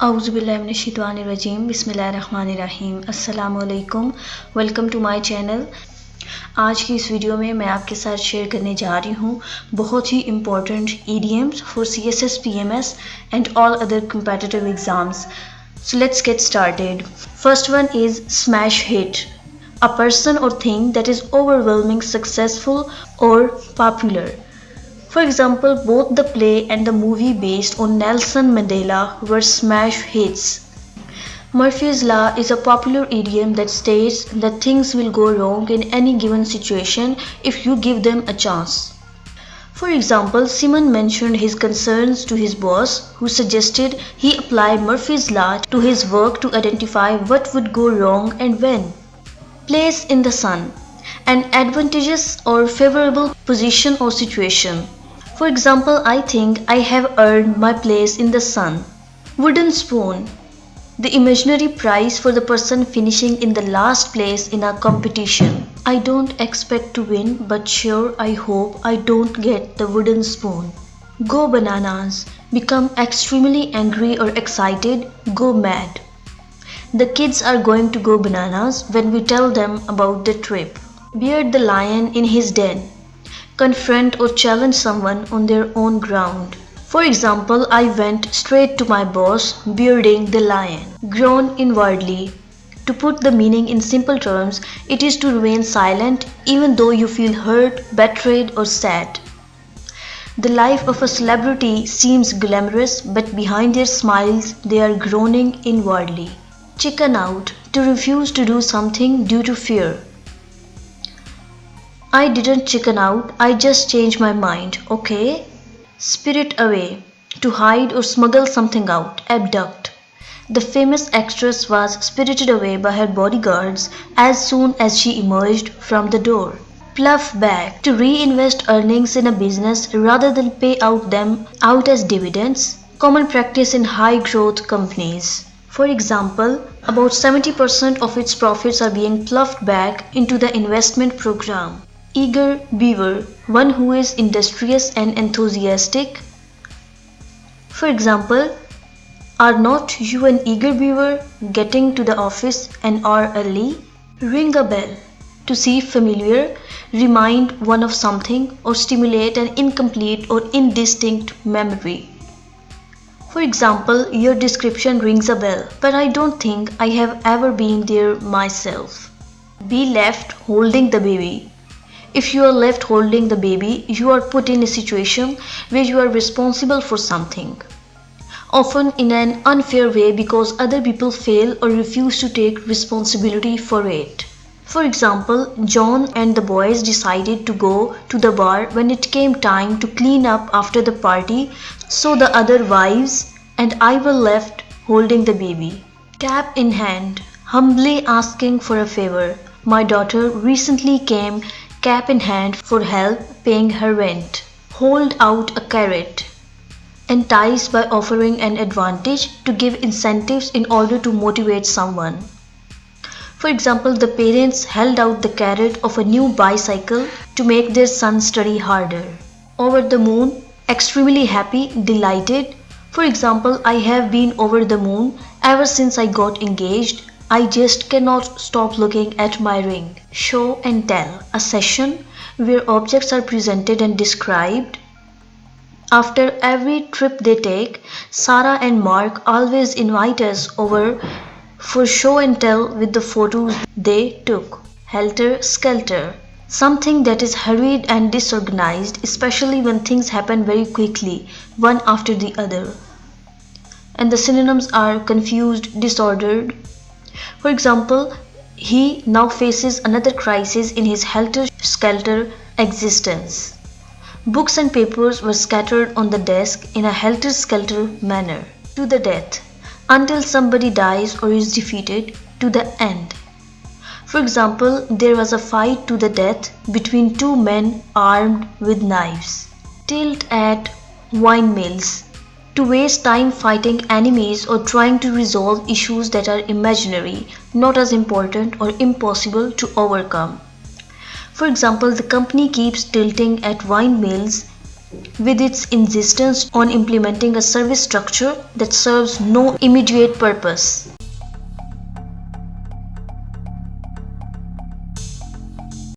औज़ुबिल्लाहिमिनश्शैतानिर्रजीम बिस्मिल्लाहिर्रहमानिर्रहीम अस्सलामु अलैकुम। Welcome to my channel. आज की इस वीडियो में मैं आपके साथ शेयर करने जा रही हूँ बहुत ही important idioms for CSS PMS and all other competitive exams. So let's get started. First one is smash hit. A person or thing that is overwhelming, successful or popular. For example, both the play and the movie based on Nelson Mandela were smash hits. Murphy's Law is a popular idiom that states that things will go wrong in any given situation if you give them a chance. For example, Simon mentioned his concerns to his boss, who suggested he apply Murphy's Law to his work to identify what would go wrong and when. Place in the sun. An advantageous or favorable position or situation. For example, I think I have earned my place in the sun. Wooden spoon. The imaginary prize for the person finishing in the last place in a competition. I don't expect to win, but sure I hope I don't get the wooden spoon. Go bananas. Become extremely angry or excited. Go mad. The kids are going to go bananas when we tell them about the trip. Beard the lion in his den. Confront or challenge someone on their own ground. For example, I went straight to my boss, bearding the lion. Groan inwardly. To put the meaning in simple terms, it is to remain silent even though you feel hurt, betrayed or sad. The life of a celebrity seems glamorous, but behind their smiles they are groaning inwardly. Chicken out. To refuse to do something due to fear. I didn't chicken out, I just changed my mind, okay? Spirit away. To hide or smuggle something out, abduct. The famous actress was spirited away by her bodyguards as soon as she emerged from the door. Pluff back. To reinvest earnings in a business rather than pay them out as dividends, common practice in high growth companies. For example, about 70% of its profits are being pluffed back into the investment program. Eager beaver, one who is industrious and enthusiastic. For example, are not you an eager beaver getting to the office an hour early? Ring a bell. To see familiar, remind one of something or stimulate an incomplete or indistinct memory. For example, your description rings a bell, but I don't think I have ever been there myself. Be left holding the baby. If you are left holding the baby, you are put in a situation where you are responsible for something, often in an unfair way because other people fail or refuse to take responsibility for it. For example, John and the boys decided to go to the bar when it came time to clean up after the party, so the other wives and I were left holding the baby. Cap in hand, humbly asking for a favor. My daughter recently came cap in hand for help paying her rent. Hold out a carrot. Entice by offering an advantage to give incentives in order to motivate someone. For example, the parents held out the carrot of a new bicycle to make their son study harder. Over the moon, extremely happy, delighted. For example, I have been over the moon ever since I got engaged. I just cannot stop looking at my ring. Show and tell, a session where objects are presented and described. After every trip they take, Sarah and Mark always invite us over for show and tell with the photos they took. Helter skelter, something that is hurried and disorganized, especially when things happen very quickly, one after the other. And the synonyms are confused, disordered. For example, he now faces another crisis in his helter-skelter existence. Books and papers were scattered on the desk in a helter-skelter manner. To the death. Until somebody dies or is defeated. To the end. For example, there was a fight to the death between two men armed with knives. Tilt at windmills. To waste time fighting enemies or trying to resolve issues that are imaginary, not as important or impossible to overcome. For example, the company keeps tilting at windmills with its insistence on implementing a service structure that serves no immediate purpose.